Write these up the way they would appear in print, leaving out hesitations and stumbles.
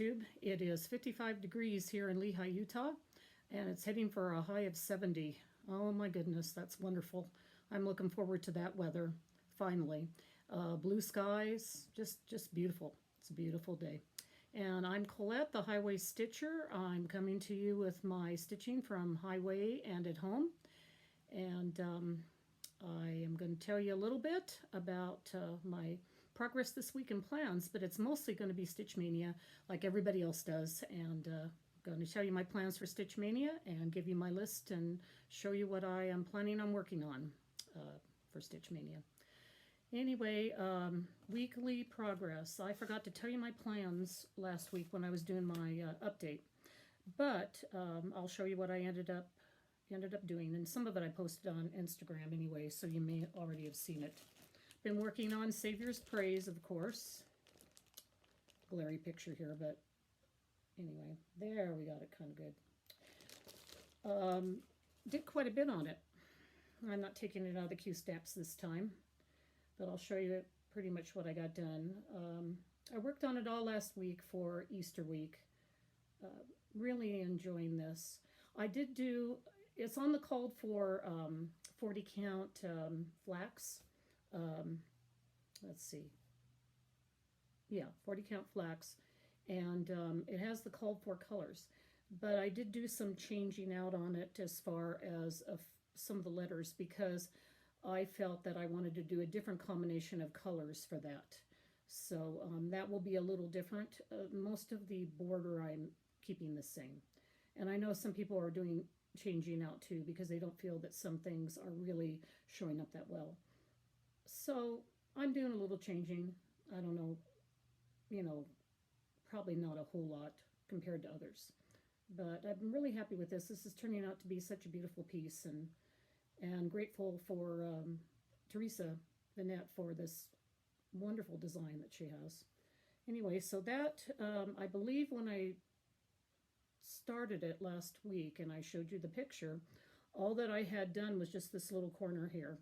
YouTube. It is 55 degrees here in Lehi, Utah, and it's heading for a high of 70. Oh my goodness, that's wonderful. I'm looking forward to that weather, finally. Blue skies, just beautiful. It's a beautiful day. And I'm Colette, the Highway Stitcher. I'm coming to you with my stitching from Highway and at home. And I am going to tell you a little bit about my progress this week and plans, but it's mostly going to be Stitch Mania like everybody else does. And I'm going to tell you my plans for Stitch Mania and give you my list and show you what I am planning on working on for Stitch Mania. Anyway, weekly progress. I forgot to tell you my plans last week when I was doing my update, but I'll show you what I ended up doing, and some of it I posted on Instagram anyway, so you may already have seen it. Been working on Savior's Praise, of course. Glary picture here, but anyway, there we got it kind of good. Did quite a bit on it. I'm not taking it out of the Q-Snaps this time, but I'll show you pretty much what I got done. I worked on it all last week for Easter week. Really enjoying this. I did do, it's on the called for 40 count flax. Let's see. Yeah, 40 count flax. And it has the called for colors. But I did do some changing out on it as far as some of the letters, because I felt that I wanted to do a different combination of colors for that. So that will be a little different. Most of the border I'm keeping the same. And I know some people are changing out too, because they don't feel that some things are really showing up that well. So I'm doing a little changing. I don't know, probably not a whole lot compared to others. But I'm really happy with this. This is turning out to be such a beautiful piece, and grateful for Teresa Vinette for this wonderful design that she has. Anyway, so that, I believe when I started it last week and I showed you the picture, all that I had done was just this little corner here.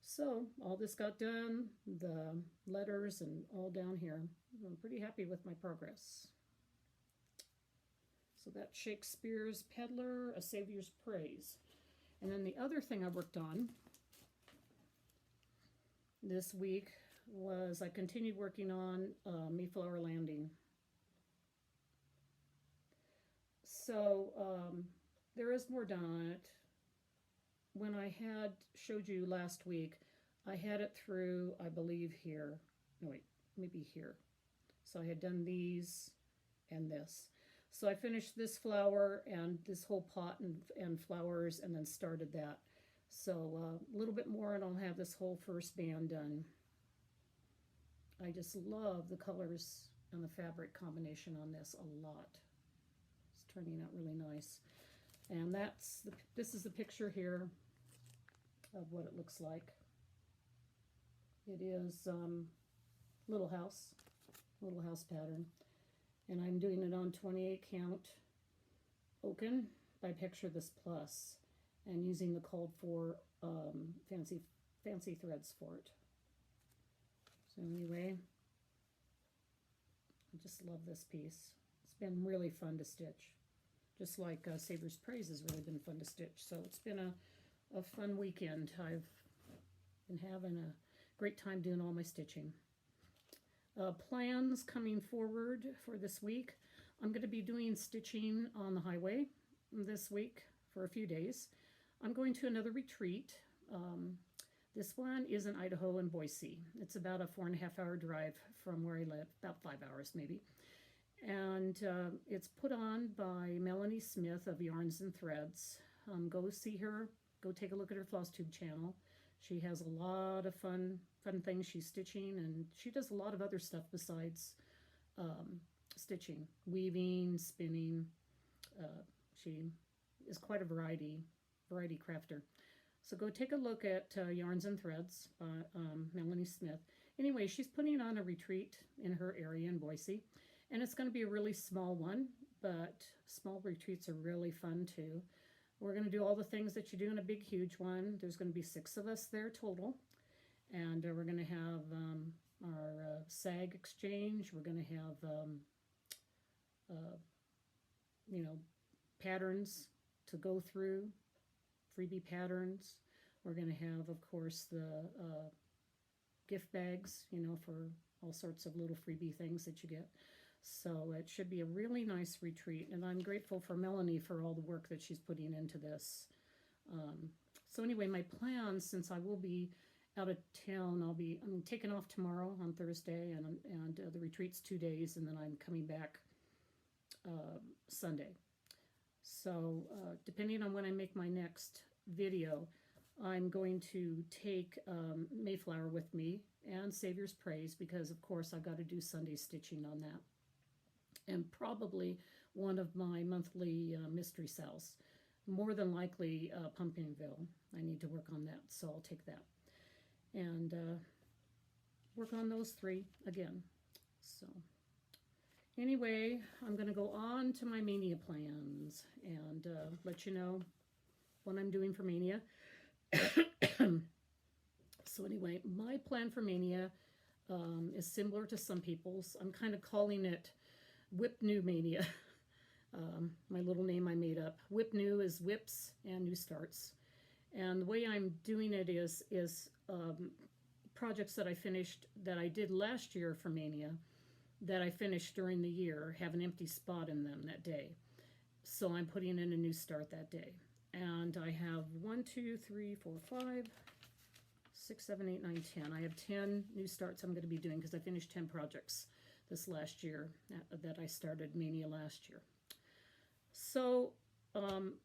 So all this got done, the letters and all down here. I'm pretty happy with my progress. So that's Shakespeare's Peddler, A Savior's Praise. And then the other thing I worked on this week was I continued working on Mayflower Landing. So there is more done on it. When I had showed you last week, I had it through, I believe, here. No, wait, maybe here. So I had done these and this. So I finished this flower and this whole pot and flowers, and then started that. So a little bit more and I'll have this whole first band done. I just love the colors and the fabric combination on this a lot. It's turning out really nice. And this is the picture here of what it looks like. It is little house pattern. And I'm doing it on 28 count Oaken by Picture This Plus, and using the called for fancy threads for it. So anyway, I just love this piece. It's been really fun to stitch. Just like Savior's Praise has really been fun to stitch. So it's been a fun weekend. I've been having a great time doing all my stitching. Plans coming forward for this week. I'm going to be doing stitching on the highway this week for a few days. I'm going to another retreat. This one is in Idaho and Boise. It's about a 4.5-hour drive from where I live, about 5 hours maybe. And it's put on by Melanie Smith of Yarns and Threads. Go see her. Go take a look at her Floss Tube channel. She has a lot of fun things she's stitching, and she does a lot of other stuff besides stitching, weaving, spinning. She is quite a variety crafter. So go take a look at Yarns and Threads by Melanie Smith. Anyway, she's putting on a retreat in her area in Boise, and it's going to be a really small one, but small retreats are really fun too. We're going to do all the things that you do in a big, huge one. There's going to be 6 of us there total. And we're going to have our SAG exchange. We're going to have you know, patterns to go through, freebie patterns. We're going to have, of course, the gift bags, you know, for all sorts of little freebie things that you get. So it should be a really nice retreat, and I'm grateful for Melanie for all the work that she's putting into this. So anyway, my plans, since I will be out of town, I'm taking off tomorrow on Thursday, and the retreat's 2 days, and then I'm coming back Sunday. So depending on when I make my next video, I'm going to take Mayflower with me and Savior's Praise, because of course I've got to do Sunday stitching on that. And probably one of my monthly mystery sales. More than likely Pumpkinville. I need to work on that, so I'll take that. And work on those 3 again. So anyway, I'm going to go on to my Maynia plans and let you know what I'm doing for Maynia. So anyway, my plan for Maynia is similar to some people's. I'm kind of calling it WIPNEW Maynia. My little name I made up. WIPNEW is WIPs and New Starts. And the way I'm doing it is projects that I finished, that I did last year for Maynia, that I finished during the year, have an empty spot in them that day. So I'm putting in a new start that day. And I have 1, 2, 3, 4, 5, 6, 7, 8, 9, 10. I have 10 new starts I'm going to be doing because I finished 10 projects this last year that I started Maynia last year. So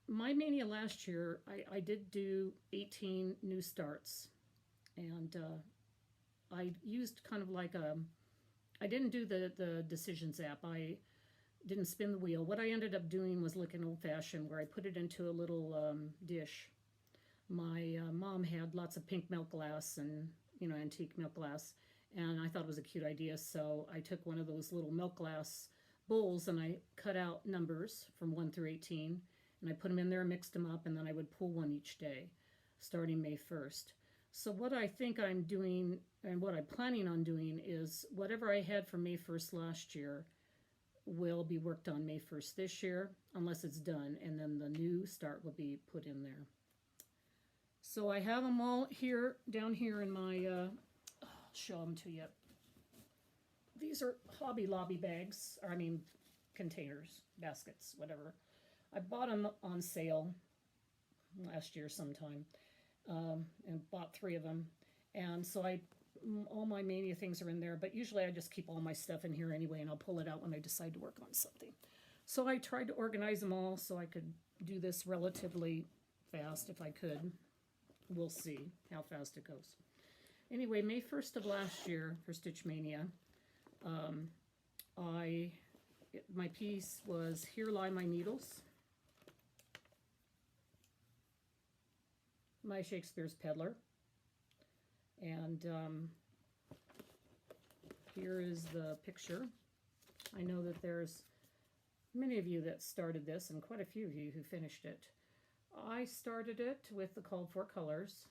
my Maynia last year, I did do 18 new starts, and I used kind of like I didn't do the Decisions app. I didn't spin the wheel. What I ended up doing was looking old-fashioned, where I put it into a little dish. My mom had lots of pink milk glass and, you know, antique milk glass, and I thought it was a cute idea, so I took one of those little milk glass bowls and I cut out numbers from 1 through 18, and I put them in there and mixed them up, and then I would pull one each day, starting May 1st. So what I think I'm doing, and what I'm planning on doing, is whatever I had for May 1st last year will be worked on May 1st this year, unless it's done, and then the new start will be put in there. So I have them all here, down here in my, I'll show them to you. These are Hobby Lobby bags, or I mean containers, baskets, whatever. I bought them on sale last year sometime, and bought 3 of them. And so all my Maynia things are in there, but usually I just keep all my stuff in here anyway, and I'll pull it out when I decide to work on something. So I tried to organize them all so I could do this relatively fast if I could. We'll see how fast it goes. Anyway, May 1st of last year for Stitch Maynia, my piece was Here Lie My Needles, my Shakespeare's Peddler, and here is the picture. I know that there's many of you that started this, and quite a few of you who finished it. I started it with the called for colors,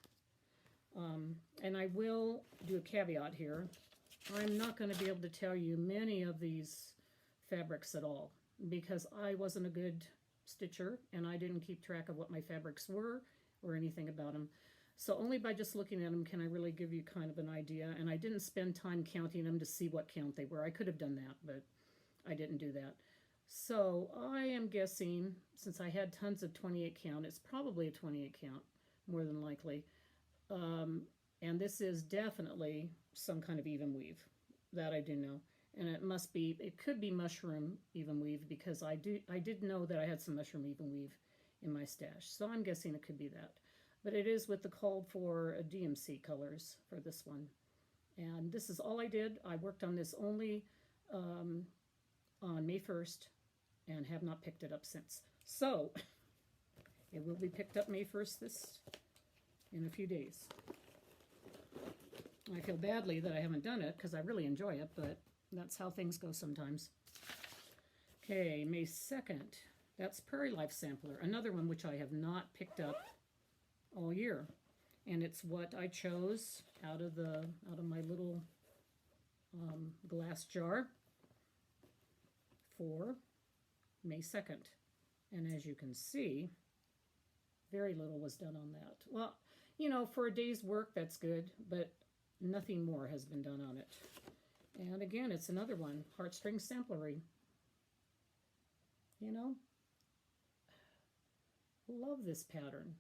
and I will do a caveat here. I'm not going to be able to tell you many of these fabrics at all, because I wasn't a good stitcher, and I didn't keep track of what my fabrics were or anything about them. So only by just looking at them can I really give you kind of an idea, and I didn't spend time counting them to see what count they were. I could have done that, but I didn't do that. So I am guessing, since I had tons of 28 count, it's probably a 28 count, more than likely. And this is definitely some kind of even weave, that I do know. And it could be mushroom even weave, because I did know that I had some mushroom even weave in my stash. So I'm guessing it could be that. But it is with the called for DMC colors for this one. And this is all I did. I worked on this only on May 1st and have not picked it up since. So it will be picked up May 1st in a few days. I feel badly that I haven't done it because I really enjoy it, but that's how things go sometimes. Okay, May 2nd. That's Prairie Life Sampler, another one which I have not picked up all year. And it's what I chose out of my little glass jar for May 2nd. And as you can see, very little was done on that. Well, you know, for a day's work, that's good, but nothing more has been done on it. And again, it's another one, heartstring samplery. You know, love this pattern.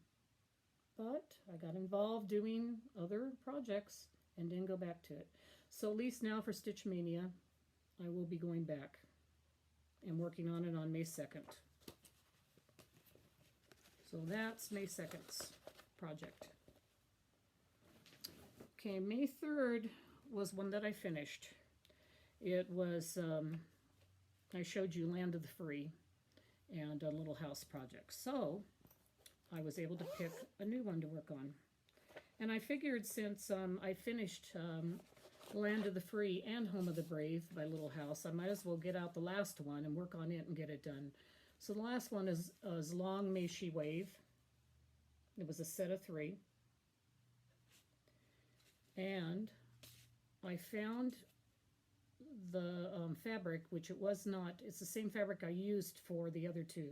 But I got involved doing other projects and didn't go back to it. So at least now for Stitch Mania, I will be going back and working on it on May 2nd. So that's May 2nd's project. Okay, May 3rd was one that I finished. It was, I showed you Land of the Free and a Little House project. So I was able to pick a new one to work on. And I figured since I finished Land of the Free and Home of the Brave by Little House, I might as well get out the last one and work on it and get it done. So the last one is Long May She Wave. It was a set of 3. And I found the fabric, which it was not, it's the same fabric I used for the other 2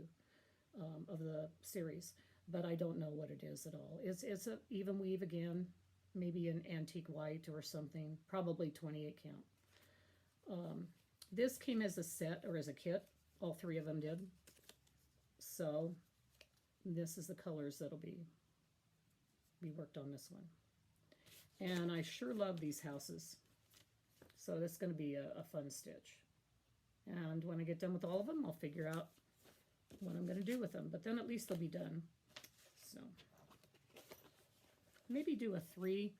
of the series, but I don't know what it is at all. It's an even weave again, maybe an antique white or something, probably 28 count. This came as a set or as a kit, all 3 of them did. So this is the colors that'll be worked on this one. And I sure love these houses. So that's going to be a fun stitch. And when I get done with all of them, I'll figure out what I'm going to do with them. But then at least they'll be done. So maybe do a 3.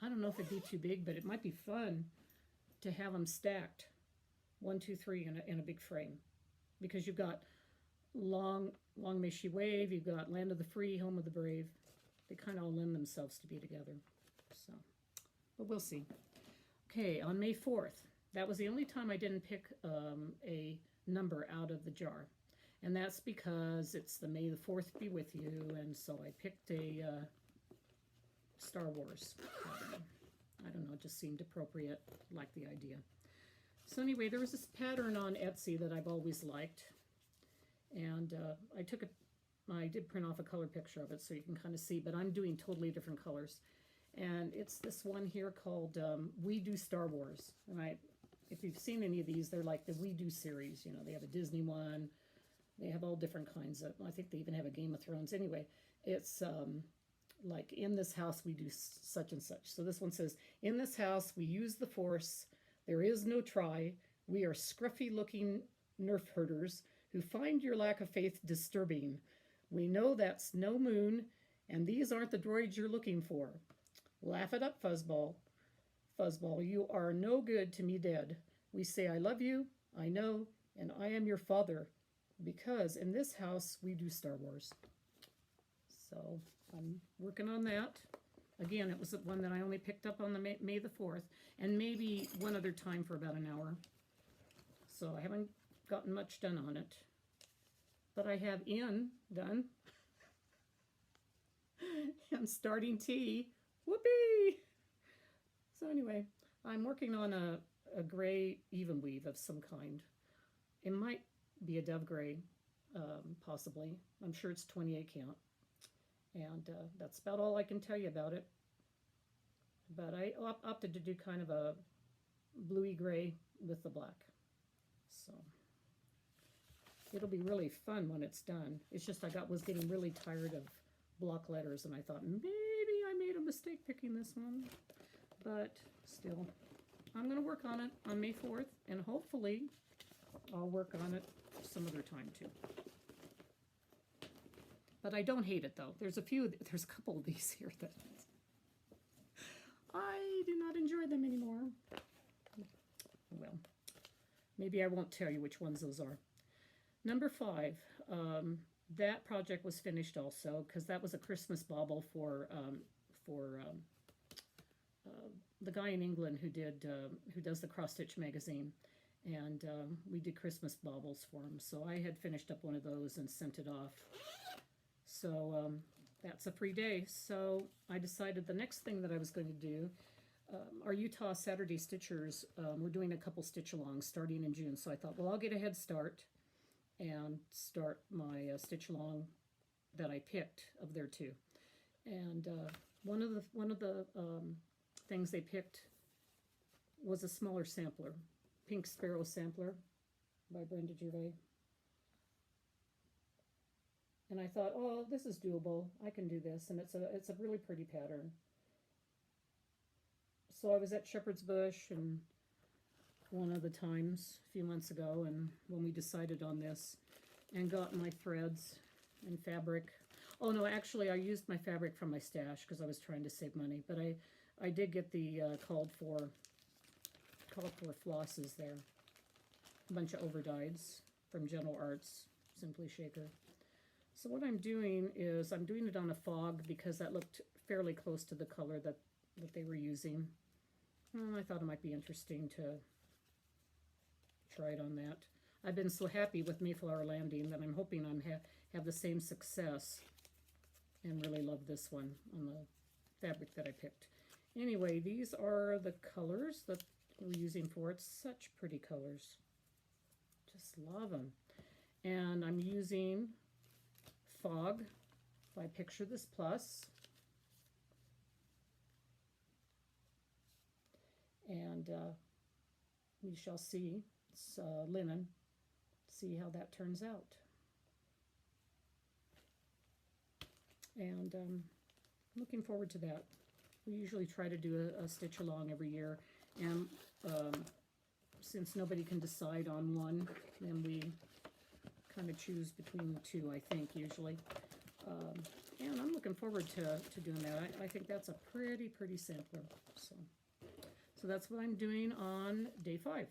I don't know if it'd be too big, but it might be fun to have them stacked. 1, 2, 3 in a big frame. Because you've got Long May She Wave, you've got Land of the Free, Home of the Brave. They kind of all lend themselves to be together. So, but we'll see. Okay, on May 4th, that was the only time I didn't pick a number out of the jar. And that's because it's the May the 4th be with you, and so I picked a Star Wars pattern. I don't know, it just seemed appropriate, like the idea. So anyway, there was this pattern on Etsy that I've always liked. And I did print off a color picture of it so you can kind of see, but I'm doing totally different colors. And it's this one here called We Do Star Wars. And if you've seen any of these, they're like the We Do series. You know, they have a Disney one. They have all different kinds of, I think they even have a Game of Thrones. Anyway, it's like, in this house we do such and such. So this one says, in this house we use the Force. There is no try. We are scruffy-looking nerf herders who find your lack of faith disturbing. We know that's no moon, and these aren't the droids you're looking for. Laugh it up, Fuzzball. Fuzzball, you are no good to me dead. We say I love you, I know, and I am your father, because in this house we do Star Wars. So I'm working on that. Again, it was the one that I only picked up on the May the 4th, and maybe one other time for about an hour. So I haven't gotten much done on it. But I have in done. I'm starting tea. Whoopee! So anyway, I'm working on a gray even weave of some kind. It might be a dove gray, possibly. I'm sure it's 28 count. And that's about all I can tell you about it. But I opted to do kind of a bluey gray with the black. So it'll be really fun when it's done. It's just I was getting really tired of block letters, and I thought maybe I made a mistake picking this one. But still, I'm going to work on it on May 4th, and hopefully I'll work on it some other time too. But I don't hate it, though. There's a couple of these here that I do not enjoy them anymore. Well, maybe I won't tell you which ones those are. Number 5, that project was finished also, because that was a Christmas bauble for the guy in England who does the Cross Stitch magazine, and we did Christmas baubles for him. So I had finished up one of those and sent it off. So that's a free day. So I decided the next thing that I was going to do, our Utah Saturday Stitchers, we're doing a couple stitch-alongs starting in June. So I thought, well, I'll get a head start and start my stitch along that I picked of their two. And one of the things they picked was a smaller sampler, Pink Sparrow Sampler by Brenda Gervais. And I thought, oh, this is doable. I can do this, and it's a really pretty pattern. So I was at Shepherd's Bush and one of the times a few months ago, and when we decided on this, and got my threads and fabric. Oh no, actually I used my fabric from my stash because I was trying to save money, but I did get the called for flosses there. A bunch of overdyes from Gentle Arts, Simply Shaker. So what I'm doing is I'm doing it on a fog because that looked fairly close to the color that they were using. And I thought it might be interesting to try it on that. I've been so happy with Mayflower Landing that I'm hoping I'm have the same success and really love this one on the fabric that I picked. Anyway, these are the colors that we're using for it. Such pretty colors. Just love them. And I'm using Fog by Picture This Plus. And we shall see. It's linen. See how that turns out. And looking forward to that. We usually try to do a stitch along every year, and since nobody can decide on one, then we kind of choose between the two, I think, usually. And I'm looking forward to doing that. I think that's a pretty sampler. So that's what I'm doing on day 5.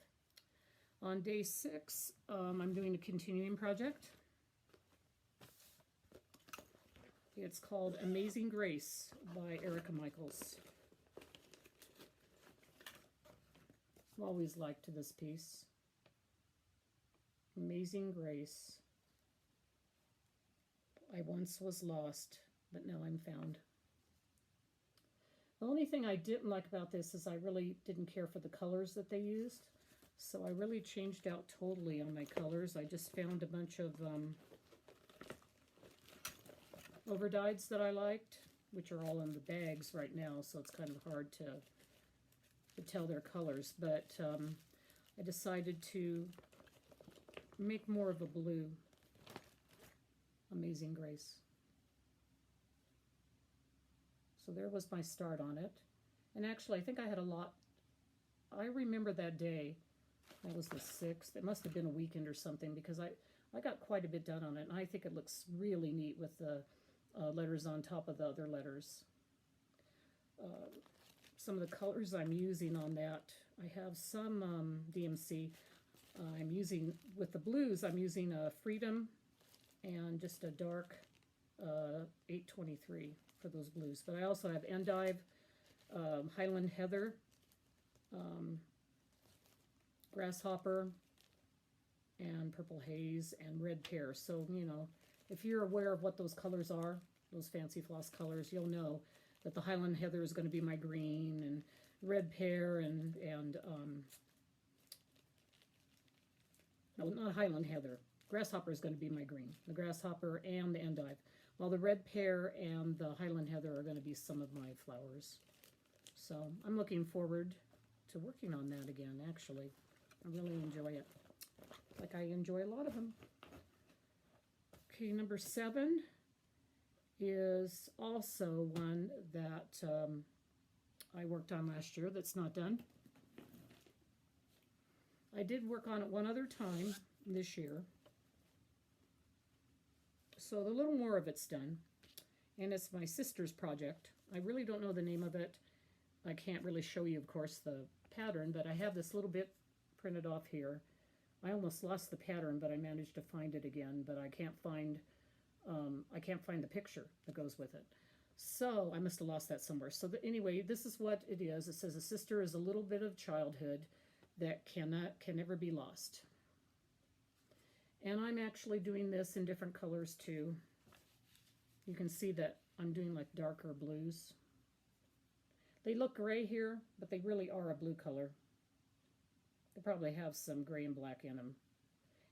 On day 6, I'm doing a continuing project. It's called Amazing Grace by Erica Michaels. I've always liked this piece. Amazing Grace. I once was lost, but now I'm found. The only thing I didn't like about this is I really didn't care for the colors that they used. So I really changed out totally on my colors. I just found a bunch of overdyes that I liked, which are all in the bags right now, so it's kind of hard to tell their colors. But I decided to make more of a blue Amazing Grace. So there was my start on it. And actually, I think I had a lot. I remember that day. That was the 6th. It must have been a weekend or something, because I got quite a bit done on it. And I think it looks really neat with the letters on top of the other letters. Some of the colors I'm using on that, I have some DMC. I'm using, with the blues, I'm using a Freedom and just a dark 823 for those blues. But I also have Endive, Highland Heather, Grasshopper, and Purple Haze, and Red Pear. So, you know, if you're aware of what those colors are, those fancy floss colors, you'll know that the Highland Heather is going to be my green, and Red Pear and no, not Highland Heather. Grasshopper is going to be my green. The Grasshopper and the Endive. While the Red Pear and the Highland Heather are going to be some of my flowers. So I'm looking forward to working on that again, actually. I really enjoy it. Like I enjoy a lot of them. Okay, number 7 is also one that I worked on last year that's not done. I did work on it one other time this year. So a little more of it's done. And it's my sister's project. I really don't know the name of it. I can't really show you, of course, the pattern, but I have this little bit printed off here. I almost lost the pattern, but I managed to find it again, but I can't find the picture that goes with it. So I must have lost that somewhere. So anyway, this is what it is. It says a sister is a little bit of childhood that can never be lost. And I'm actually doing this in different colors too. You can see that I'm doing like darker blues. They look gray here, but they really are a blue color. They probably have some gray and black in them.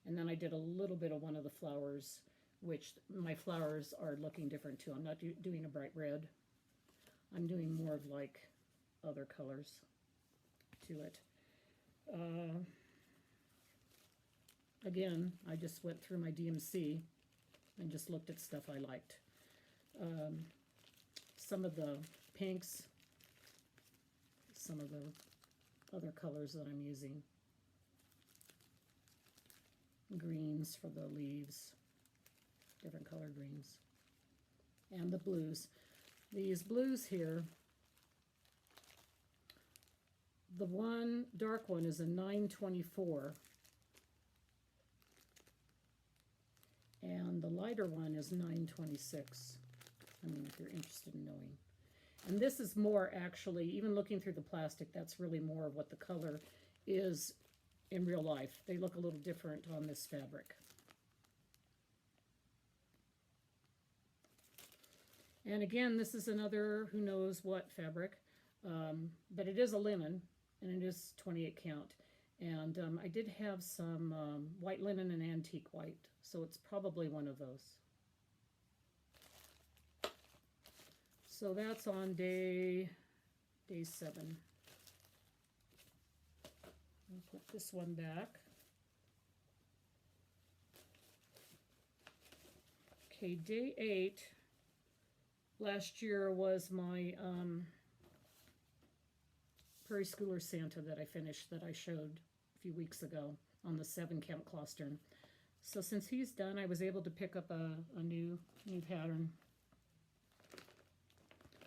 And then I did a little bit of one of the flowers, which my flowers are looking different too. I'm not doing a bright red. I'm doing more of like other colors to it. Again, I just went through my DMC and just looked at stuff I liked. Some of the pinks, some of the other colors that I'm using. Greens for the leaves, different color greens. And the blues. These blues here, the one dark one is a 924. And the lighter one is 926. I mean, if you're interested in knowing. And this is more actually, even looking through the plastic, that's really more of what the color is in real life. They look a little different on this fabric. And again, this is another who knows what fabric, but it is a linen, and it is 28 count. And I did have some white linen and antique white, so it's probably one of those. So that's on day 7. I'll put this one back. Okay, day 8 last year was my Prairie Schooler Santa that I finished, that I showed a few weeks ago on the 7 count Claustern. So since he's done, I was able to pick up a new pattern.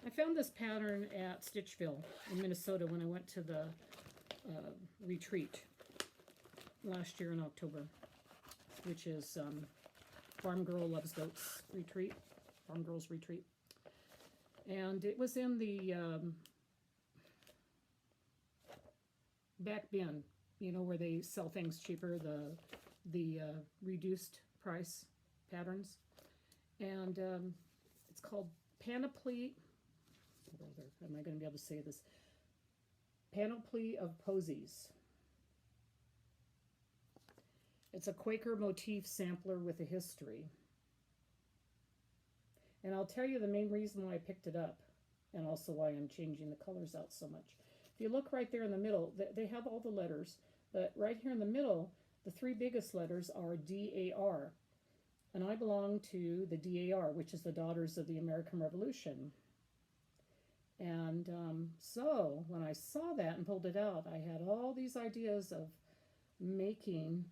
I found this pattern at Stitchville in Minnesota when I went to the retreat last year in October, which is Farm Girl Loves Goats retreat, Farm Girls retreat. And it was in the back bin, you know, where they sell things cheaper, the reduced price patterns. And it's called Panoply. Am I going to be able to say this? Panoply of Posies. It's a Quaker motif sampler with a history. And I'll tell you the main reason why I picked it up, and also why I'm changing the colors out so much. If you look right there in the middle, they have all the letters, but right here in the middle, the 3 biggest letters are DAR. And I belong to the DAR, which is the Daughters of the American Revolution. And so when I saw that and pulled it out, I had all these ideas of making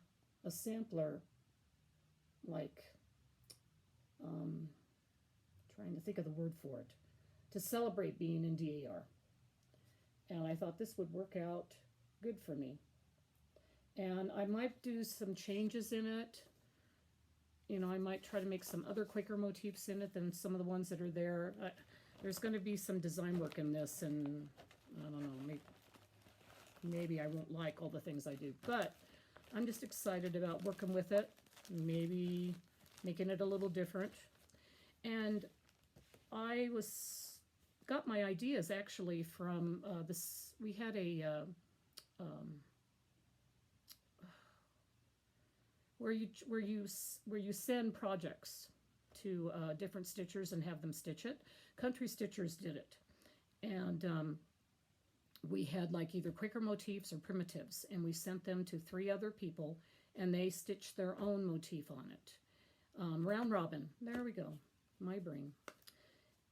a sampler, like, trying to think of the word for it, to celebrate being in DAR. And I thought this would work out good for me. And I might do some changes in it. You know, I might try to make some other Quaker motifs in it than some of the ones that are there. There's going to be some design work in this, and I don't know, maybe I won't like all the things I do, but I'm just excited about working with it, maybe making it a little different. And I got my ideas actually from this. We had a where you send projects to different stitchers and have them stitch it. Country Stitchers did it, and we had like either Quaker motifs or primitives, and we sent them to 3 other people, and they stitched their own motif on it. Round robin, there we go, my brain.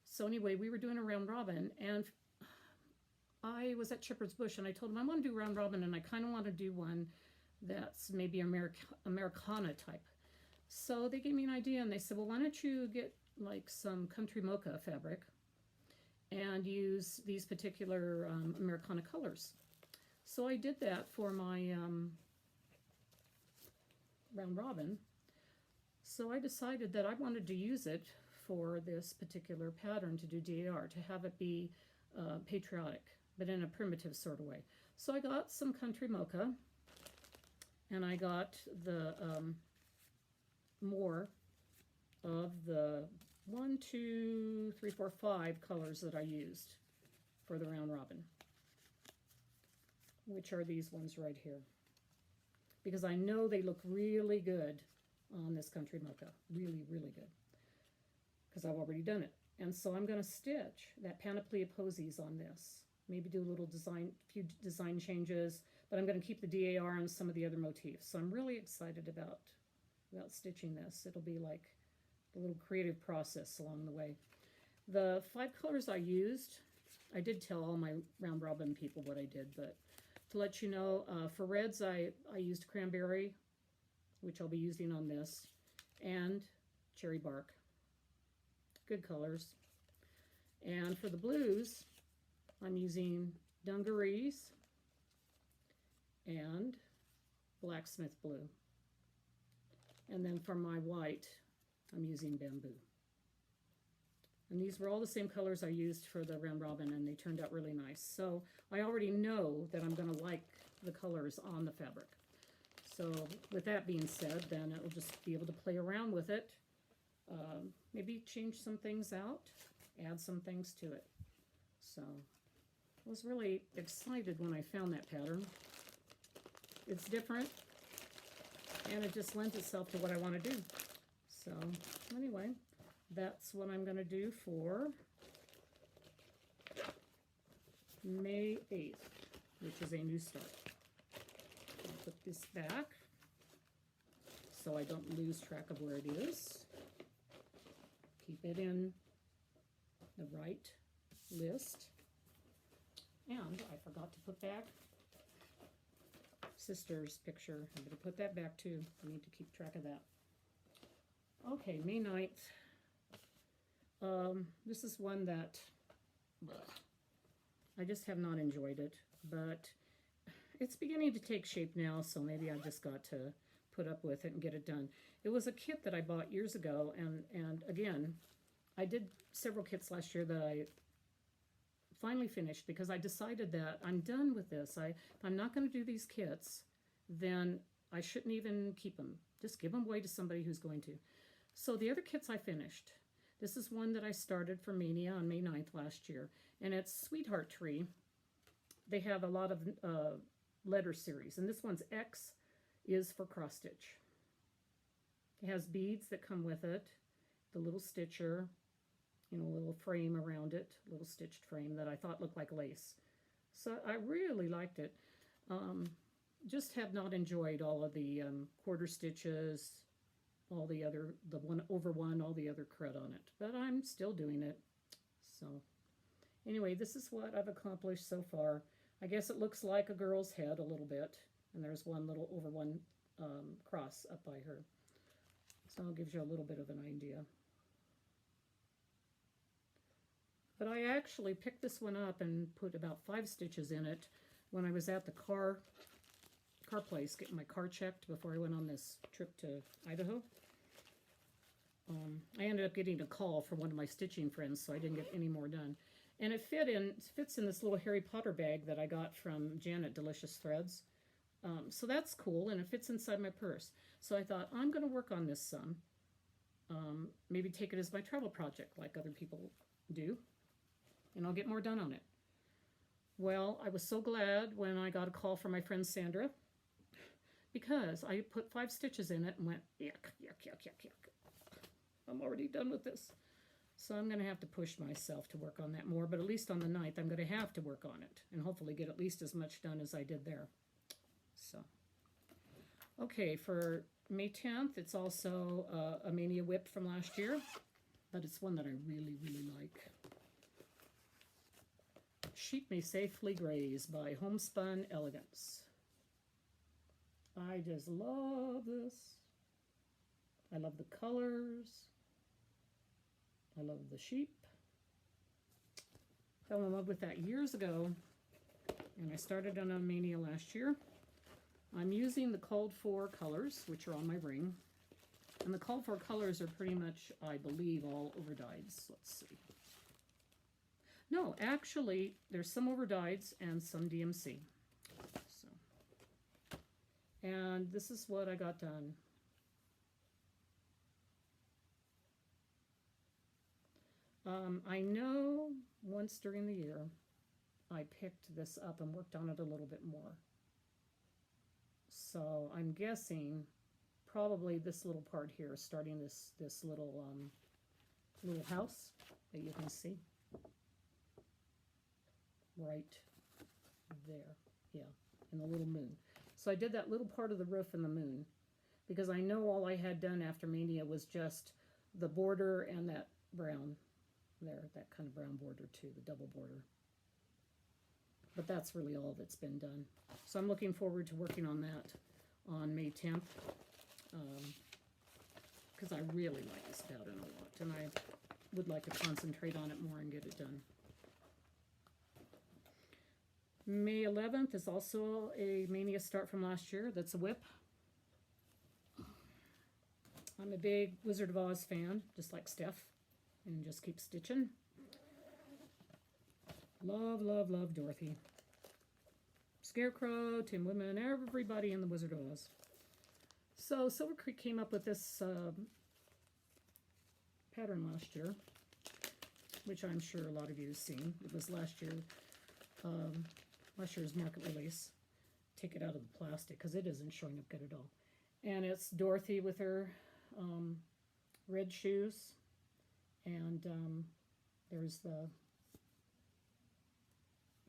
So anyway, we were doing a round robin, and I was at Shepherd's Bush, and I told them I want to do round robin, and I kind of want to do one that's maybe Americana type. So they gave me an idea, and they said, well, why don't you get like some country mocha fabric and use these particular Americana colors. So I did that for my round robin. So I decided that I wanted to use it for this particular pattern, to do DAR, to have it be patriotic, but in a primitive sort of way. So I got some country mocha, and I got the more of the 1, 2, 3, 4, 5 colors that I used for the round robin, which are these ones right here. because I know they look really good on this country mocha. Really, really good. Because I've already done it. And so I'm going to stitch that Panoply of posies on this. Maybe do a little design, few design changes, but I'm going to keep the DAR and some of the other motifs. So I'm really excited about stitching this. It'll be like a little creative process along the way. The 5 colors I used, I did tell all my round robin people what I did, but to let you know, for reds I used cranberry, which I'll be using on this, and cherry bark. Good colors. And for the blues, I'm using dungarees and blacksmith blue. And then for my white, I'm using bamboo. And these were all the same colors I used for the round robin, and they turned out really nice. So I already know that I'm going to like the colors on the fabric. So with that being said, then it'll just be able to play around with it. Maybe change some things out, add some things to it. So I was really excited when I found that pattern. It's different, and it just lends itself to what I want to do. So anyway, that's what I'm going to do for May 8th, which is a new start. I'll put this back so I don't lose track of where it is. Keep it in the right list. And I forgot to put back Sister's picture. I'm going to put that back too. I need to keep track of that. Okay, May 9th. This is one that I just have not enjoyed it, but it's beginning to take shape now, so maybe I just got to put up with it and get it done. It was a kit that I bought years ago, and again, I did several kits last year that I finally finished because I decided that I'm done with this. If I'm not going to do these kits, then I shouldn't even keep them. Just give them away to somebody who's going to. So the other kits I finished. This is one that I started for Maynia on May 9th last year, and it's Sweetheart Tree. They have a lot of letter series, and this one's X is for cross stitch. It has beads that come with it, the little stitcher, you know, a little frame around it, a little stitched frame that I thought looked like lace. So I really liked it. Just have not enjoyed all of the quarter stitches, all the other, the one over one, all the other crud on it. But I'm still doing it. So anyway, this is what I've accomplished so far. I guess it looks like a girl's head a little bit. And there's one little over one cross up by her. So it gives you a little bit of an idea. But I actually picked this one up and put about 5 stitches in it when I was at the car place getting my car checked before I went on this trip to Idaho. I ended up getting a call from one of my stitching friends, so I didn't get any more done. And it fits in this little Harry Potter bag that I got from Janet Delicious Threads. So that's cool, and it fits inside my purse. So I thought, I'm going to work on this some. Maybe take it as my travel project like other people do, and I'll get more done on it. Well, I was so glad when I got a call from my friend Sandra, because I put 5 stitches in it and went, yuck, yuck, yuck, yuck, yuck. I'm already done with this. So I'm going to have to push myself to work on that more, but at least on the 9th, I'm going to have to work on it and hopefully get at least as much done as I did there. So, okay, for May 10th, it's also a Maynia WIP from last year, but it's one that I really, really like. Sheep May Safely Graze by Homespun Elegance. I just love this. I love the colors. I love the sheep. Fell in love with that years ago, and I started on a Maynia last year. I'm using the called for colors, which are on my ring. And the called for colors are pretty much, I believe, all overdyes. Let's see. No, actually, there's some overdyes and some DMC. So, and this is what I got done. I know once during the year I picked this up and worked on it a little bit more. So I'm guessing probably this little part here, starting this little little house that you can see right there, yeah, and the little moon. So I did that little part of the roof and the moon because I know all I had done after Maynia was just the border and that brown there, that kind of brown border too, the double border. But that's really all that's been done. So I'm looking forward to working on that on May 10th because I really like this pattern a lot, and I would like to concentrate on it more and get it done. May 11th is also a Maynia start from last year. That's a WIP. I'm a big Wizard of Oz fan, just like Steph, and just keep stitching. Love, love, love Dorothy. Scarecrow, Tim Woodman, everybody in the Wizard of Oz. So Silver Creek came up with this pattern last year, which I'm sure a lot of you have seen. It was last year's market release. Take it out of the plastic because it isn't showing up good at all. And it's Dorothy with her red shoes, and there's the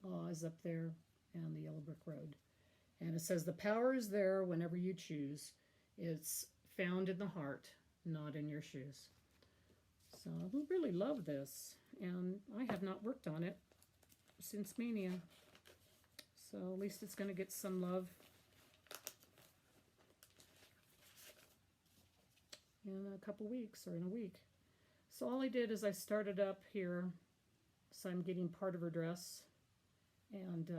Oz up there and the yellow brick road. And it says the power is there whenever you choose. It's found in the heart, not in your shoes. So I really love this, and I have not worked on it since Maynia. So at least it's going to get some love in a couple weeks or in a week. So all I did is I started up here, so I'm getting part of her dress and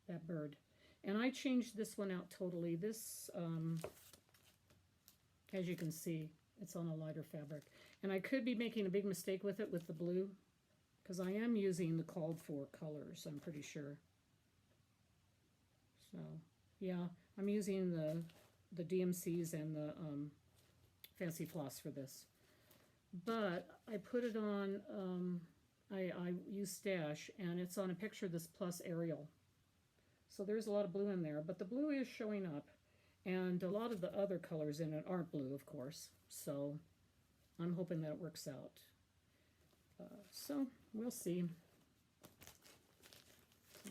that bird. And I changed this one out totally. This, as you can see, it's on a lighter fabric. And I could be making a big mistake with it with the blue, because I am using the called for colors, I'm pretty sure. So, yeah, I'm using the DMCs and the Fancy Floss for this. But I put it on, I use Stash, and it's on a picture of this Plus Ariel. So there's a lot of blue in there, but the blue is showing up, and a lot of the other colors in it aren't blue, of course. So I'm hoping that it works out. So we'll see.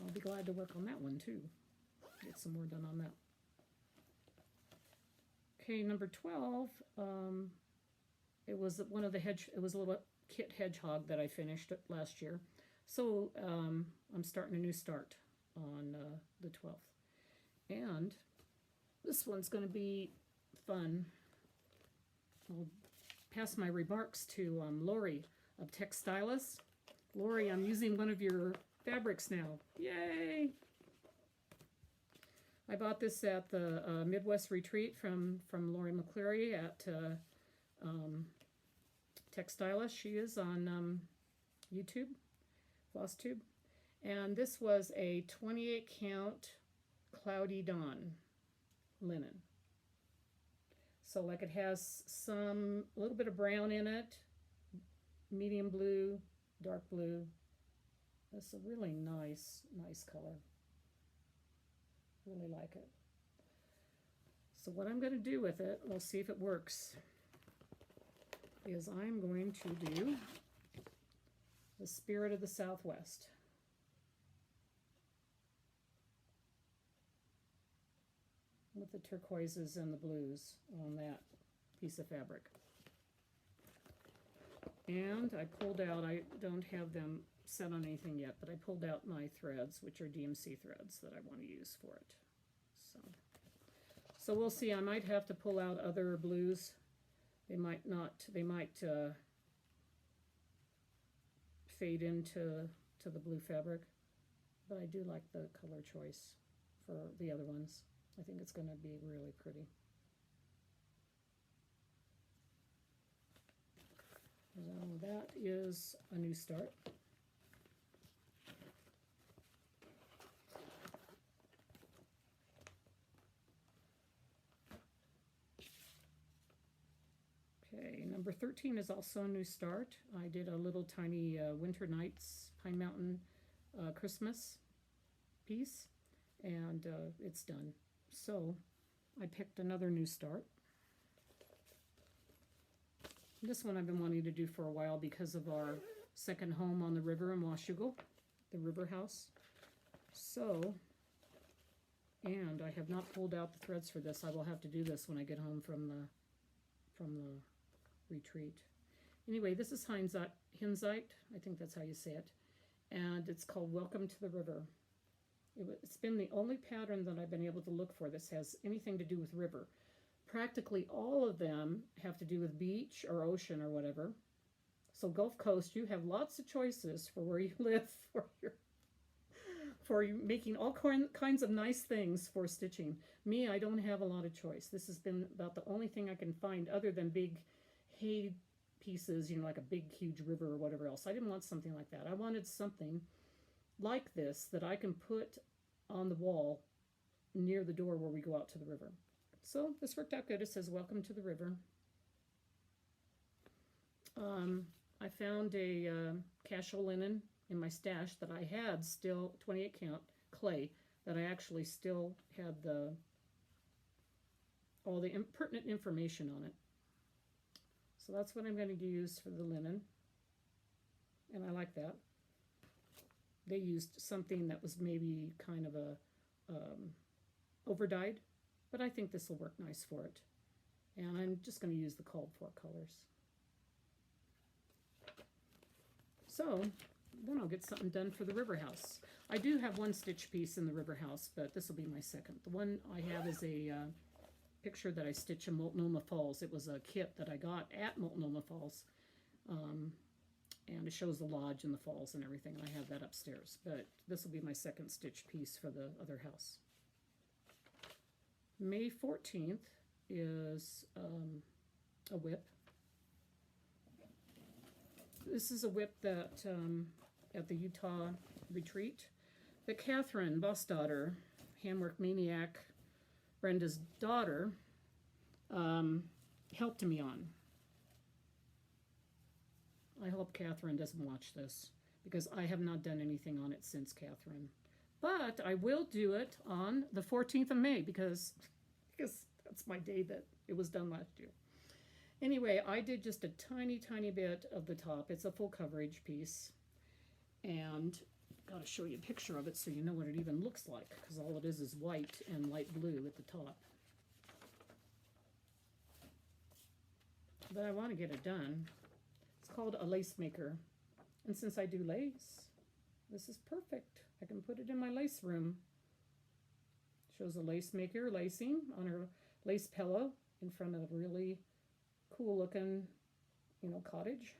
I'll be glad to work on that one too. Get some more done on that. Okay, number 12. It was one of the it was a little kit hedgehog that I finished last year. So I'm starting a new start on the 12th. And this one's going to be fun. I'll pass my remarks to Lori of Textilis. Lori, I'm using one of your fabrics now. Yay! I bought this at the Midwest Retreat from Lori McCleary at Textilis. She is on YouTube, FlossTube. And this was a 28 count Cloudy Dawn linen. So like it has a little bit of brown in it, medium blue, dark blue. That's a really nice color. Really like it. So what I'm going to do with it, we'll see if it works, is I'm going to do the Spirit of the Southwest. With the turquoises and the blues on that piece of fabric. And I pulled out, I don't have them set on anything yet, but I pulled out my threads, which are DMC threads that I want to use for it. So we'll see. I might have to pull out other blues. They might not, they might fade into the blue fabric, but I do like the color choice for the other ones. I think it's going to be really pretty. So that is a new start. Okay, number 13 is also a new start. I did a little tiny Winter Nights Pine Mountain Christmas piece, and it's done. So I picked another new start. This one I've been wanting to do for a while because of our second home on the river in Washougal, the river house. So, and I have not pulled out the threads for this. I will have to do this when I get home from the retreat. Anyway, this is Hinzite, I think that's how you say it, and it's called Welcome to the River. It's been the only pattern that I've been able to look for that has anything to do with river. Practically all of them have to do with beach or ocean or whatever. So Gulf Coast, you have lots of choices for where you live for you making all kinds of nice things for stitching. Me, I don't have a lot of choice. This has been about the only thing I can find other than big hay pieces, you know, like a big huge river or whatever else. I didn't want something like that. I wanted something like this that I can put on the wall near the door where we go out to the river. So this worked out good. It says welcome to the river. I found a casual linen in my stash that I had still 28 count clay that I actually still had all the pertinent information on it. So that's what I'm going to use for the linen, and I like that. They used something that was maybe kind of a over-dyed, but I think this will work nice for it. And I'm just going to use the called for colors. So then I'll get something done for the river house. I do have one stitch piece in the river house, but this will be my second. The one I have is a picture that I stitch in Multnomah Falls. It was a kit that I got at Multnomah Falls, and it shows the lodge and the falls and everything. I have that upstairs, but this will be my second stitch piece for the other house. May 14th is a WIP. This is a WIP that at the Utah retreat that Catherine, boss daughter, handwork maniac, Brenda's daughter, helped me on. I hope Catherine doesn't watch this because I have not done anything on it since Catherine. But I will do it on the 14th of May because that's my day that it was done last year. Anyway, I did just a tiny, tiny bit of the top. It's a full coverage piece. And got to show you a picture of it so you know what it even looks like, because all it is white and light blue at the top. But I want to get it done. It's called a Lacemaker. And since I do lace, this is perfect. I can put it in my lace room. Shows a Lacemaker lacing on her lace pillow in front of a really cool looking, you know, cottage.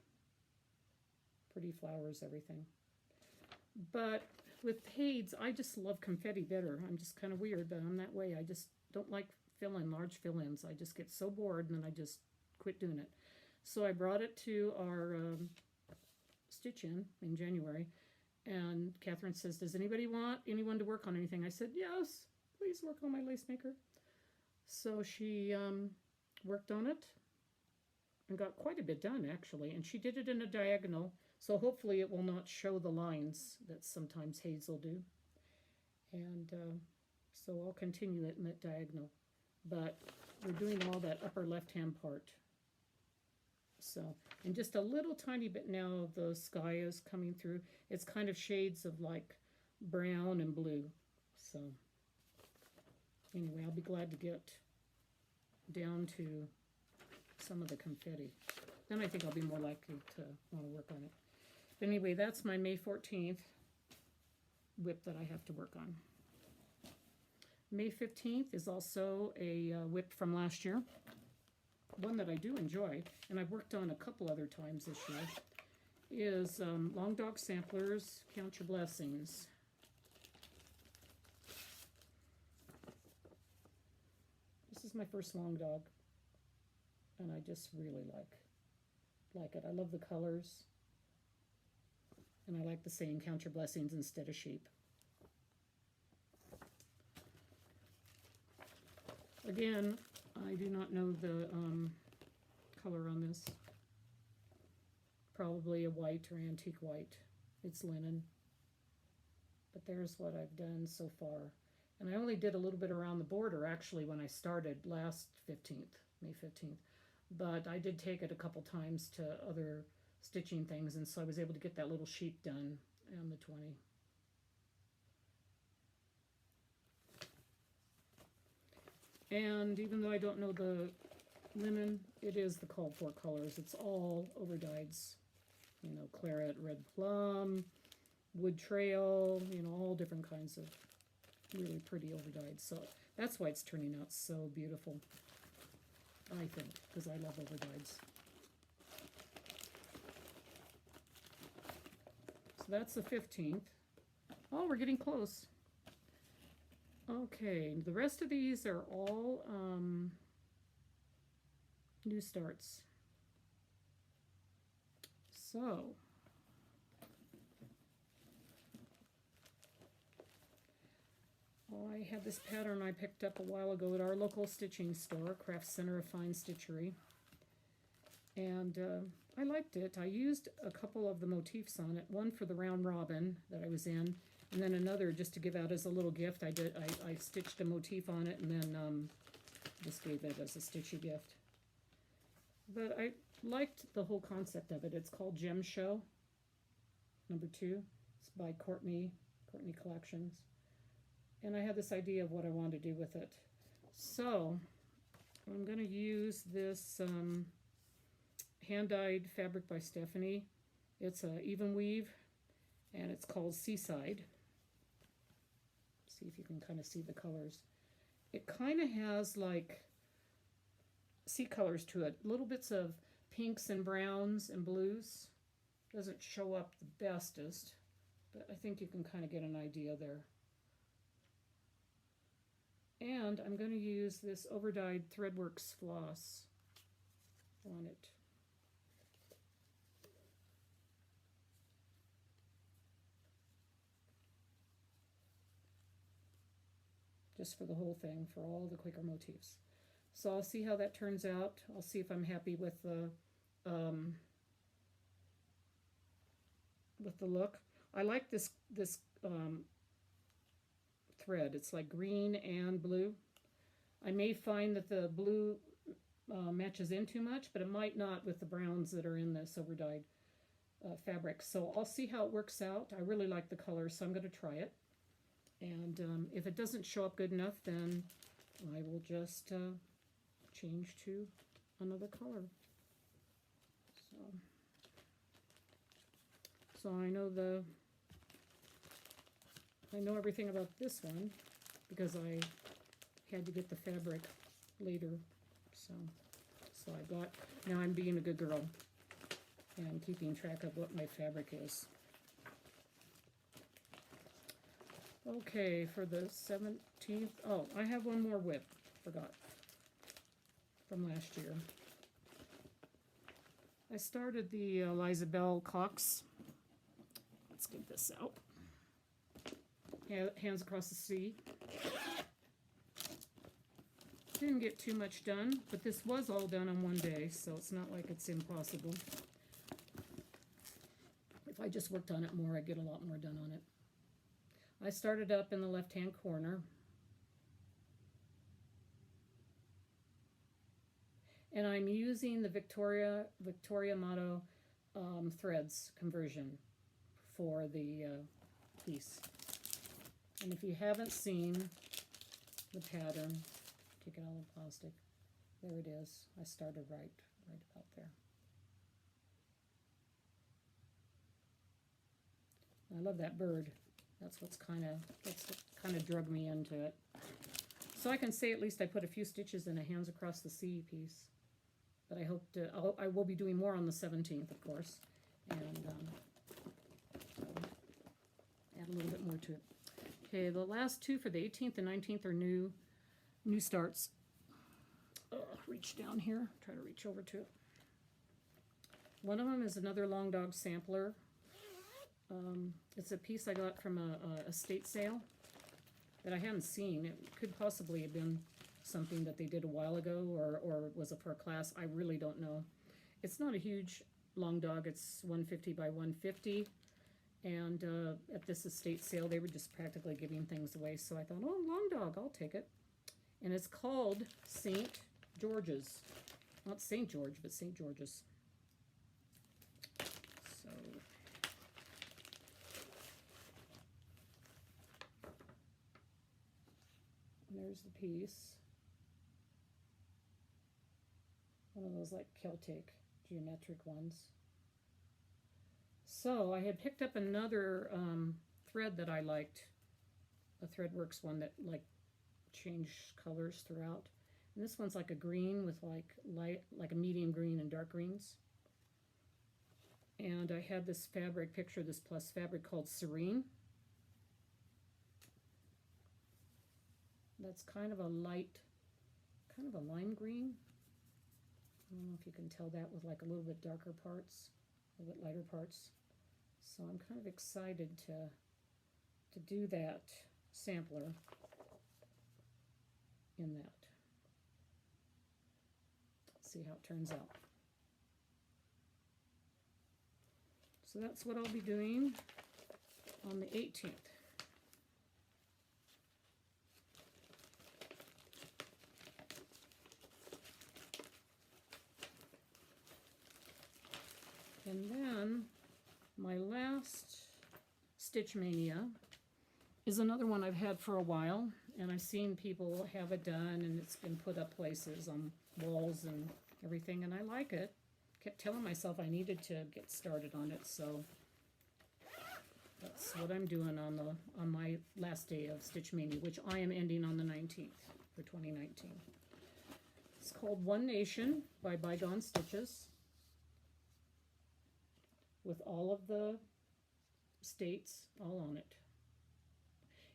Pretty flowers, everything. But with Hades, I just love confetti better. I'm just kind of weird, but I'm that way. I just don't like large fill-ins. I just get so bored and then I just quit doing it. So I brought it to our stitch-in January, and Catherine says, does anybody want anyone to work on anything? I said, yes, please work on my Lacemaker. So she worked on it and got quite a bit done, actually, and she did it in a diagonal. So hopefully it will not show the lines that sometimes Hazel do. And so I'll continue it in that diagonal. But we're doing all that upper left-hand part. So, and just a little tiny bit now of the sky is coming through. It's kind of shades of like brown and blue. So anyway, I'll be glad to get down to some of the confetti. Then I think I'll be more likely to want to work on it. But anyway, that's my May 14th WIP that I have to work on. May 15th is also a WIP from last year. One that I do enjoy, and I've worked on a couple other times this year, is Long Dog Samplers, Count Your Blessings. This is my first long dog, and I just really like it. I love the colors. And I like the saying, count your blessings instead of sheep. Again, I do not know the color on this. Probably a white or antique white. It's linen. But there's what I've done so far. And I only did a little bit around the border actually when I started last 15th, May 15th. But I did take it a couple times to other stitching things, and so I was able to get that little sheep done on the 20. And even though I don't know the linen, it is the called for colors. It's all overdyeds, you know, claret, red plum, wood trail, you know, all different kinds of really pretty overdyed. So that's why it's turning out so beautiful, I think, because I love overdyeds. So that's the 15th. Oh, we're getting close. Okay, the rest of these are all new starts. So I had this pattern I picked up a while ago at our local stitching store, Craft Center of Fine Stitchery, and I liked it. I used a couple of the motifs on it, one for the round robin that I was in, and then another just to give out as a little gift. I stitched a motif on it and then just gave it as a stitchy gift. But I liked the whole concept of it. It's called Gem Show, #2. It's by Courtney Collections. And I had this idea of what I wanted to do with it. So I'm going to use this hand-dyed fabric by Stephanie. It's a even weave, and it's called Seaside. See if you can kind of see the colors. It kind of has like sea colors to it, little bits of pinks and browns and blues. Doesn't show up the bestest, but I think you can kind of get an idea there. And I'm going to use this overdyed Threadworks floss on it. Just for the whole thing, for all the Quaker motifs. So I'll see how that turns out. I'll see if I'm happy with the look. I like this thread. It's like green and blue. I may find that the blue matches in too much, but it might not with the browns that are in this overdyed fabric. So I'll see how it works out. I really like the color, so I'm going to try it. And if it doesn't show up good enough, then I will just change to another color. So I know everything about this one because I had to get the fabric later. So I got, now I'm being a good girl and keeping track of what my fabric is. Okay, for the 17th, oh, I have one more WIP, forgot, from last year. I started the Eliza Bell Cox. Let's get this out. Hands Across the Sea. Didn't get too much done, but this was all done in one day, so it's not like it's impossible. If I just worked on it more, I'd get a lot more done on it. I started up in the left-hand corner. And I'm using the Victoria Motto threads conversion for the piece. And if you haven't seen the pattern, take it out of the plastic. There it is. I started right about there. I love that bird. That's what kind of drug me into it. So I can say at least I put a few stitches in a Hands Across the Sea piece. But I hope to, I will be doing more on the 17th, of course, and add a little bit more to it. Okay, the last two for the 18th and 19th are new starts. Reach down here, try to reach over to it. One of them is another Long Dog sampler. It's a piece I got from a estate sale that I hadn't seen. It could possibly have been something that they did a while ago, or was it for a class? I really don't know. It's not a huge Long Dog. It's 150 by 150, And at this estate sale, they were just practically giving things away. So I thought, oh, long dog, I'll take it. And it's called St. George's. Not St. George, but St. George's. So there's the piece. One of those like Celtic geometric ones. So I had picked up another thread that I liked, a Threadworks one that like changed colors throughout. And this one's like a green with like light, like a medium green and dark greens. And I had this fabric, picture this plus fabric called Serene. That's kind of a light, kind of a lime green. I don't know if you can tell that with like a little bit darker parts, a little bit lighter parts. So I'm kind of excited to do that sampler in that. See how it turns out. So that's what I'll be doing on the 18th. And then my last Stitch Mania is another one I've had for a while, and I've seen people have it done, and it's been put up places on walls and everything, and I like it. Kept telling myself I needed to get started on it, so that's what I'm doing on my last day of Stitch Mania, which I am ending on the 19th for 2019. It's called One Nation by Bygone Stitches, with all of the states all on it.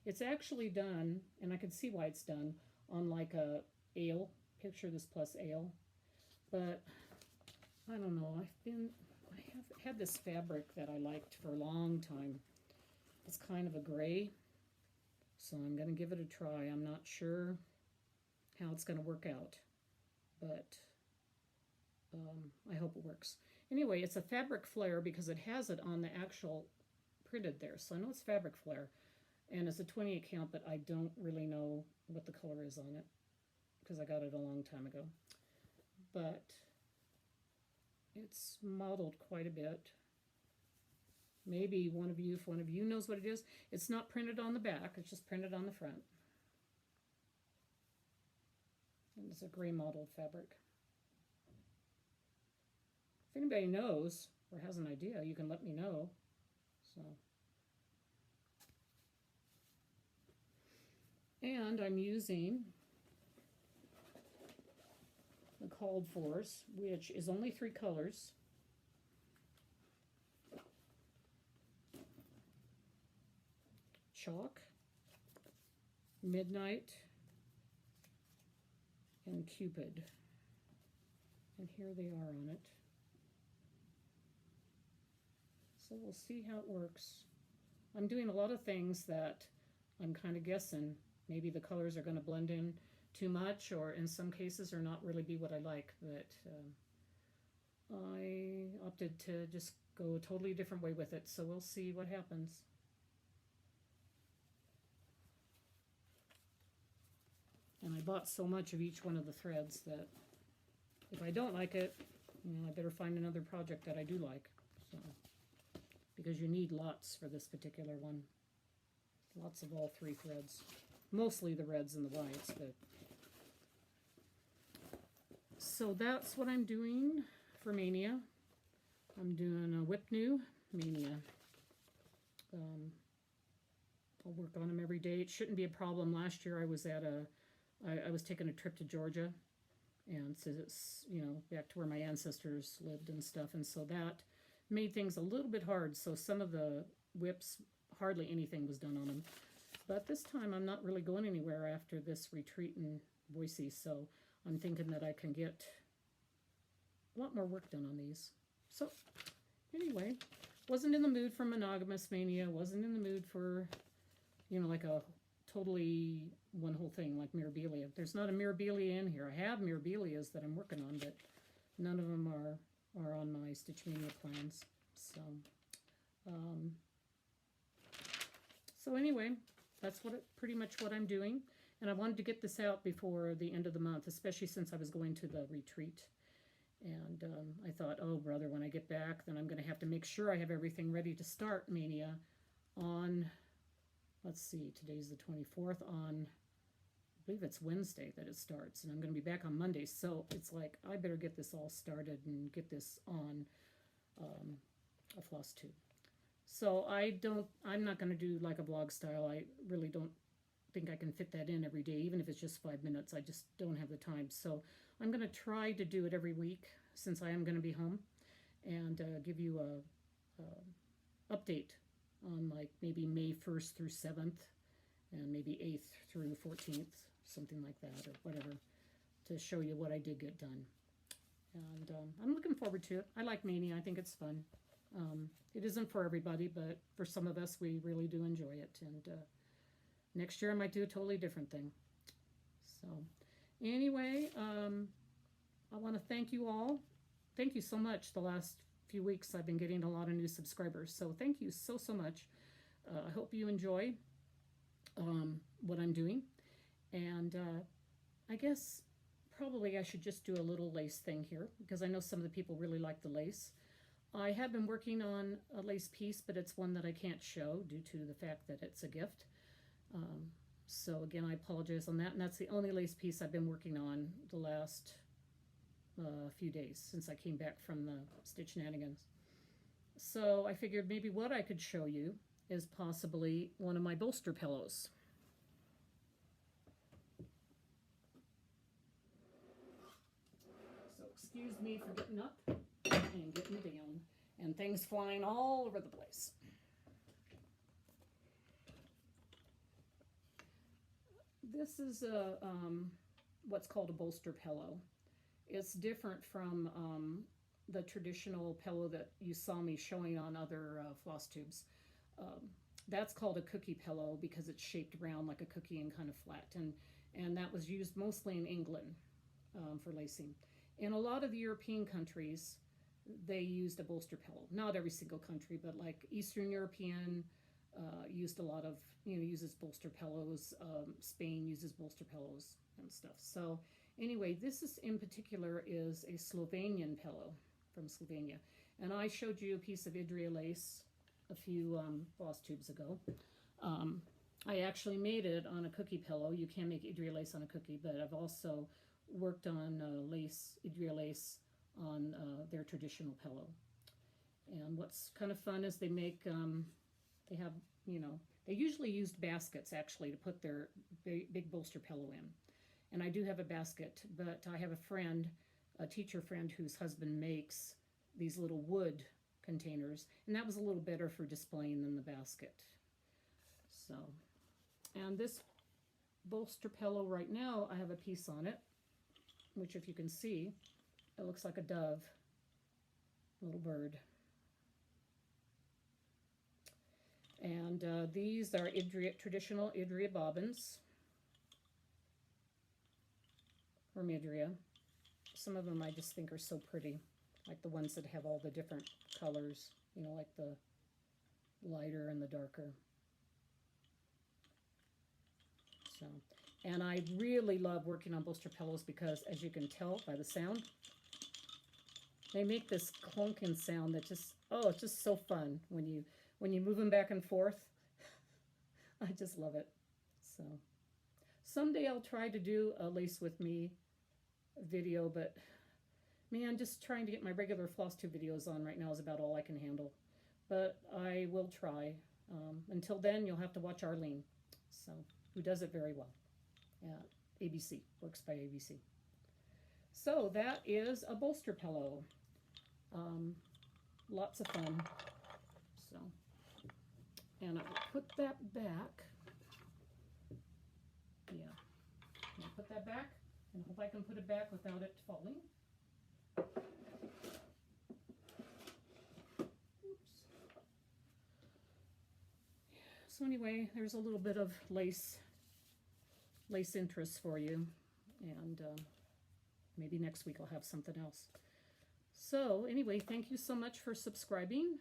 It's actually done, and I can see why it's done, on like a ale, picture this plus ale, but I don't know, I have had this fabric that I liked for a long time. It's kind of a gray, so I'm going to give it a try. I'm not sure how it's going to work out, but I hope it works. Anyway, it's a fabric flare because it has it on the actual printed there, so I know it's fabric flare, and it's a 28 count, but I don't really know what the color is on it because I got it a long time ago. But it's modeled quite a bit. Maybe one of you, if one of you knows what it is, it's not printed on the back, it's just printed on the front. And it's a gray mottled fabric. If anybody knows or has an idea, you can let me know. So, and I'm using the Called Force, which is only 3 colors. Chalk, Midnight, and Cupid. And here they are on it. So we'll see how it works. I'm doing a lot of things that I'm kind of guessing. Maybe the colors are going to blend in too much, or in some cases are not really be what I like, but I opted to just go a totally different way with it, so we'll see what happens. And I bought so much of each one of the threads that if I don't like it, you know, I better find another project that I do like. So, because you need lots for this particular one. Lots of all 3 threads. Mostly the reds and the whites, but so that's what I'm doing for Maynia. I'm doing a WIPNEW Maynia. I'll work on them every day. It shouldn't be a problem. Last year I was at I was taking a trip to Georgia, and so it's, you know, back to where my ancestors lived and stuff, and so that made things a little bit hard. So some of the WIPs, hardly anything was done on them. But this time I'm not really going anywhere after this retreat in Boise, so I'm thinking that I can get a lot more work done on these. So anyway, wasn't in the mood for monogamous Maynia, wasn't in the mood for, you know, like a totally one whole thing like Mirabilia. There's not a Mirabilia in here. I have Mirabilias that I'm working on, but none of them are on my Stitch Maynia plans. So So anyway, that's pretty much what I'm doing. And I wanted to get this out before the end of the month, especially since I was going to the retreat. And I thought, oh, brother, when I get back, then I'm going to have to make sure I have everything ready to start Maynia on, let's see, today's the 24th, on, I believe it's Wednesday that it starts, and I'm going to be back on Monday. So it's like, I better get this all started and get this on a floss tube. So I'm not going to do like a vlog style. I really don't think I can fit that in every day, even if it's just 5 minutes. I just don't have the time. So I'm going to try to do it every week since I am going to be home, and give you a update on like maybe May 1st through 7th and maybe 8th through 14th, something like that, or whatever, to show you what I did get done. And I'm looking forward to it. I like Maynia. I think it's fun. It isn't for everybody, but for some of us, we really do enjoy it. And next year I might do a totally different thing. So anyway, I want to thank you all. Thank you so much. The last few weeks I've been getting a lot of new subscribers. So thank you so much. I hope you enjoy what I'm doing. And I guess probably I should just do a little lace thing here, because I know some of the people really like the lace. I have been working on a lace piece, but it's one that I can't show due to the fact that it's a gift. So again, I apologize on that, and that's the only lace piece I've been working on the last few days since I came back from the Stitch Shenanigans. So I figured maybe what I could show you is possibly one of my bolster pillows. So excuse me for getting up and getting down, and things flying all over the place. This is a what's called a bolster pillow. It's different from the traditional pillow that you saw me showing on other floss tubes. That's called a cookie pillow because it's shaped round like a cookie and kind of flat, and that was used mostly in England for lacing. In a lot of the European countries, they used a bolster pillow. Not every single country, but like Eastern European used a lot of, uses bolster pillows. Spain uses bolster pillows and stuff. So anyway, this is in particular is a Slovenian pillow from Slovenia. And I showed you a piece of Idria lace a few floss tubes ago. I actually made it on a cookie pillow. You can make Idria lace on a cookie, but I've also worked on Idria lace on their traditional pillow. And what's kind of fun is they make, they have, they usually used baskets actually to put their big bolster pillow in. And I do have a basket, but I have a friend, a teacher friend whose husband makes these little wood containers, and that was a little better for displaying than the basket. So, and this bolster pillow right now, I have a piece on it, which if you can see, it looks like a dove, little bird. And these are traditional Idria bobbins from Idria. Some of them I just think are so pretty, like the ones that have all the different colors, like the lighter and the darker. So, and I really love working on bolster pillows because, as you can tell by the sound, they make this clunking sound that just, oh, it's just so fun when you move them back and forth. I just love it. So someday I'll try to do a Lace With Me video, but man, just trying to get my regular floss tube videos on right now is about all I can handle. But I will try. Until then, you'll have to watch Arlene, who does it very well. ABC, works by ABC. So that is a bolster pillow. Lots of fun. So, and I'll put that back. Yeah, I'll put that back, and hope I can put it back without it falling. Oops. So anyway, there's a little bit of lace interest for you, and maybe next week I'll have something else. So anyway, thank you so much for subscribing.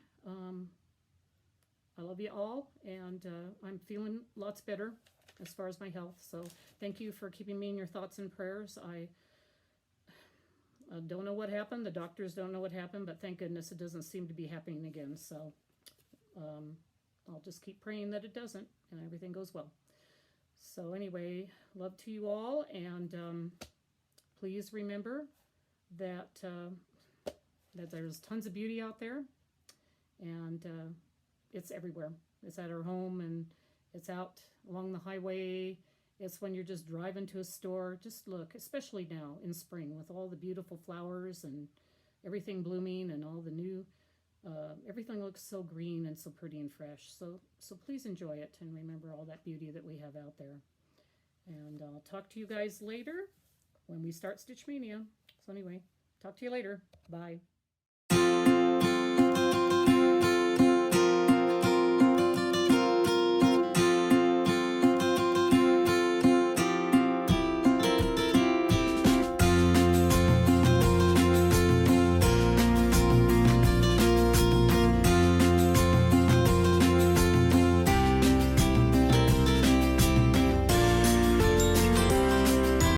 I love love you all, and I'm feeling lots better as far as my health. So thank you for keeping me in your thoughts and prayers. I don't know what happened. The doctors don't know what happened, but thank goodness it doesn't seem to be happening again. So I'll just keep praying that it doesn't and everything goes well. So anyway, love to you all, and please remember that that there's tons of beauty out there, and it's everywhere. It's at our home, and it's out along the highway. It's when you're just driving to a store. Just look, especially now in spring with all the beautiful flowers and everything blooming and all the new, everything looks so green and so pretty and fresh. So please enjoy it and remember all that beauty that we have out there. And I'll talk to you guys later when we start Stitch Mania. So anyway, talk to you later. Bye.